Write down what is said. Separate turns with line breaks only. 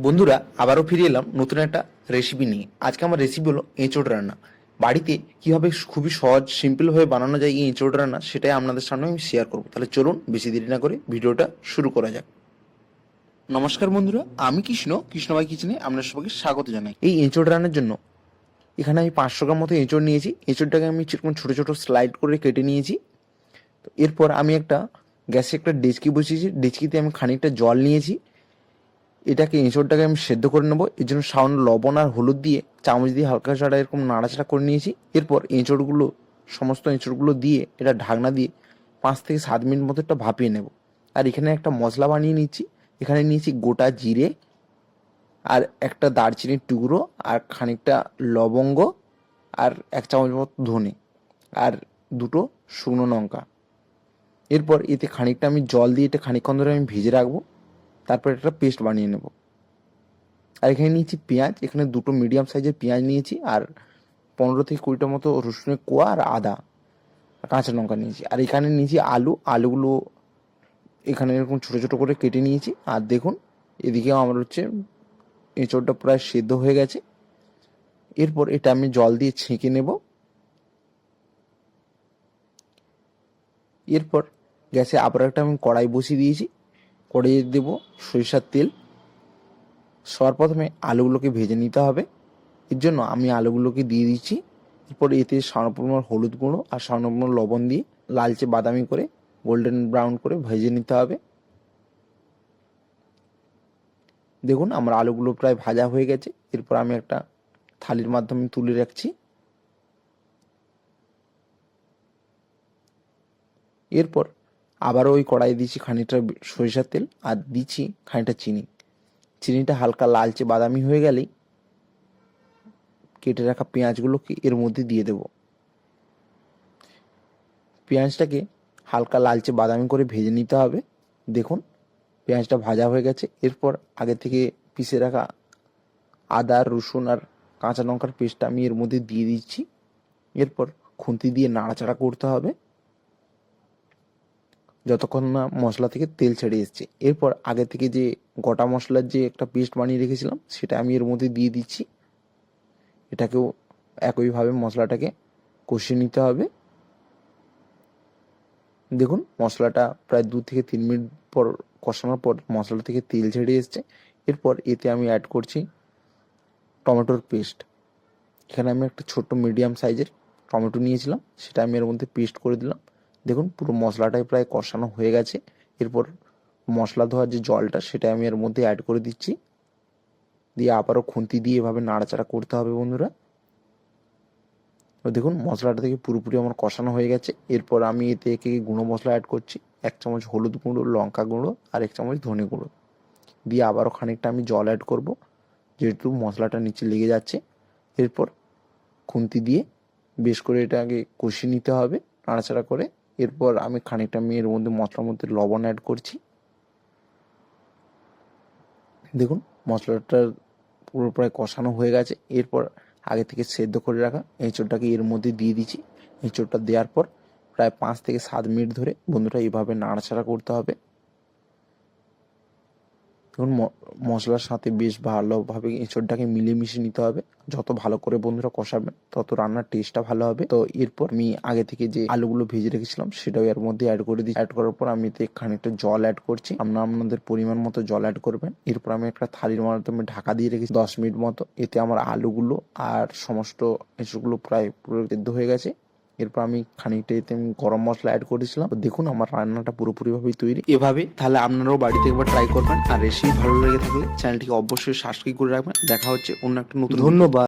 বন্ধুরা আবারও ফিরে এলাম নতুন একটা রেসিপি নিয়ে। আজকে আমার রেসিপি হলো এঁচোড় রান্না। বাড়িতে কীভাবে খুবই সহজ সিম্পলভাবে বানানো যায় এই এঁচোড় রান্না, সেটাই আপনাদের সামনে আমি শেয়ার করবো। তাহলে চলুন বেশি দেরি না করে ভিডিওটা শুরু করা যাক। নমস্কার বন্ধুরা, আমি কৃষ্ণভাই কিচেনে আপনার সবাইকে স্বাগত জানাই। এই এঁচোড় রান্নার জন্য এখানে আমি 500 গ্রাম মতো এঁচোড় নিয়েছি। এঁচোড়টাকে আমি চিকন ছোটো ছোটো স্লাইড করে কেটে নিয়েছি। তো এরপর আমি গ্যাসে একটা ডেচকি বসিয়েছি। ডেচকিতে আমি খানিকটা জল নিয়েছি। এঁচোড়টাকে আমি সেদ্ধ করে নেবো। এর জন্য সামান্য লবণ আর হলুদ দিয়ে চামচ দিয়ে হালকা ছাড়া এরকম নাড়াচাড়া করে নিয়েছি। এরপর সমস্ত এঁচোড়গুলো দিয়ে এটা ঢাকনা দিয়ে 5 থেকে 7 মিনিট মতো একটা ভাপিয়ে নেব। আর এখানে একটা মশলা বানিয়ে নিচ্ছি। এখানে নিয়েছি গোটা জিরে আর একটা দারচিনির টুকরো আর খানিকটা লবঙ্গ আর 1 চামচ মতো ধনে আর 2টো শুকনো লঙ্কা। এরপর এতে খানিকটা আমি জল দিয়ে এটা খানিকক্ষণ ধরে আমি ভেজে রাখবো। তারপর একটা পেস্ট বানিয়ে নেব। আর এখানে নিয়েছি পেঁয়াজ। এখানে 2টো মিডিয়াম সাইজের পেঁয়াজ নিয়েছি আর 15 থেকে 20টা মতো রসুনের কোয়া আর আদা কাঁচা লঙ্কা নিয়েছি। আর এখানে নিয়েছি আলুগুলো এখানে এরকম ছোটো ছোটো করে কেটে নিয়েছি। আর দেখুন এদিকেও আমার এঁচোড়টা প্রায় সেদ্ধ হয়ে গেছে। এরপর এটা আমি জল দিয়ে ছেঁকে নেব। এরপর গ্যাসে আবার একটা আমি কড়াই বসিয়ে দিয়েছি। কড়াইয়ে দেব সরিষার তেল। সবার প্রথমে আলুগুলোকে ভেজে নিতে হবে। এর জন্য আমি আলুগুলোকে দিয়ে দিচ্ছি। এরপর এতে সামান্য পরিমাণ হলুদ গুঁড়ো আর সামান্য পরিমাণ লবণ দিয়ে লালচে বাদামি করে গোল্ডেন ব্রাউন করে ভেজে নিতে হবে। দেখুন আমার আলুগুলো প্রায় ভাজা হয়ে গেছে। এরপর আমি একটা থালির মাধ্যমে তুলে রাখছি। এরপর আবারও ওই কড়াইয়ে দিচ্ছি খানিকটা সরিষার তেল আর দিচ্ছি খানিকটা চিনি। চিনিটা হালকা লালচে বাদামি হয়ে গেলেই কেটে রাখা পেঁয়াজগুলোকে এর মধ্যে দিয়ে দেব। পেঁয়াজটাকে হালকা লালচে বাদামি করে ভেজে নিতে হবে। দেখুন পেঁয়াজটা ভাজা হয়ে গেছে। এরপর আগে থেকে পিষে রাখা আদা রসুন আর কাঁচা লঙ্কার পেস্টটা আমি এর মধ্যে দিয়ে দিচ্ছি। এরপর খুন্তি দিয়ে নাড়াচাড়া করতে হবে যতক্ষণ না মশলা থেকে তেল ছেড়ে এসছে। এরপর আগে থেকে যে গোটা মশলার যে একটা পেস্ট বানিয়ে রেখেছিলাম সেটা আমি এর মধ্যে দিয়ে দিচ্ছি। এটাকেও একইভাবে মশলাটাকে কষিয়ে নিতে হবে। দেখুন মশলাটা প্রায় 2 থেকে 3 মিনিট পর কষানোর পর মশলা থেকে তেল ছেড়ে এসছে। এরপর এতে আমি অ্যাড করছি টমেটোর পেস্ট। এখানে আমি একটা ছোট্ট মিডিয়াম সাইজের টমেটো নিয়েছিলাম, সেটা আমি এর মধ্যে পেস্ট করে দিলাম। দেখুন পুরো মশলাটাই প্রায় কষানো হয়ে গেছে। এরপর মশলা ধোয়ার যে জলটা সেটা আমি এর মধ্যে অ্যাড করে দিচ্ছি। দিয়ে আবারও খুন্তি দিয়ে এভাবে নাড়াচাড়া করতে হবে বন্ধুরা। দেখুন মশলাটা থেকে পুরোপুরি আমার কষানো হয়ে গেছে। এরপর আমি এতে একে গুঁড়ো মশলা অ্যাড করছি। 1 চামচ হলুদ গুঁড়ো, লঙ্কা গুঁড়ো আর 1 চামচ ধনে গুঁড়ো দিয়ে আবারও খানিকটা আমি জল অ্যাড করব, যেহেতু মশলাটা নিচে লেগে যাচ্ছে। এরপর খুন্তি দিয়ে বেশ করে এটাকে কষিয়ে নিতে হবে নাড়াচাড়া করে। এরপর আমি খানিকটা এর মধ্যে মশলার মধ্যে লবণ অ্যাড করছি। দেখুন মশলাটা পুরো প্রায় কষানো হয়ে গেছে। এরপর আগে থেকে সেদ্ধ করে রাখা এঁচোড়টাকে এর মধ্যে দিয়ে দিচ্ছি। এঁচোড়টা দেওয়ার পর প্রায় 5 থেকে 7 মিনিট ধরে বন্ধুরা এইভাবে নাড়াচাড়া করতে হবে। দেখুন মশলার সাথে বেশ ভালোভাবে এঁচোড়টাকে মিলিয়ে নিতে হবে। যত ভালো করে বন্ধুরা কষাবেন তত রান্নার টেস্টটা ভালো হবে। তো এরপর আমি আগে থেকে যে আলুগুলো ভেজে রেখেছিলাম সেটাও এর মধ্যে অ্যাড করে দিই। অ্যাড করার পর আমি এতে খানিকটা জল অ্যাড করছি। আপনাদের পরিমাণ মতো জল অ্যাড করবেন। এরপর আমি একটা থালির মাধ্যমে ঢাকা দিয়ে রেখেছি 10 মিনিট মতো। এতে আমার আলুগুলো আর সমস্ত এঁচোড়গুলো প্রায় পুরো সেদ্ধ হয়ে গেছে। এরপর আমি খানিকটা এতে গরম মশলা অ্যাড করেছিলাম। দেখুন আমার রান্নাটা পুরোপুরিভাবেই তৈরি। এভাবে তাহলে আপনারাও বাড়িতে একবার ট্রাই করবেন। আর রেসিপি ভালো লেগে থাকলে চ্যানেলটিকে অবশ্যই সাবস্ক্রাইব করে রাখবেন। দেখা হচ্ছে অন্য একটা নতুন। ধন্যবাদ।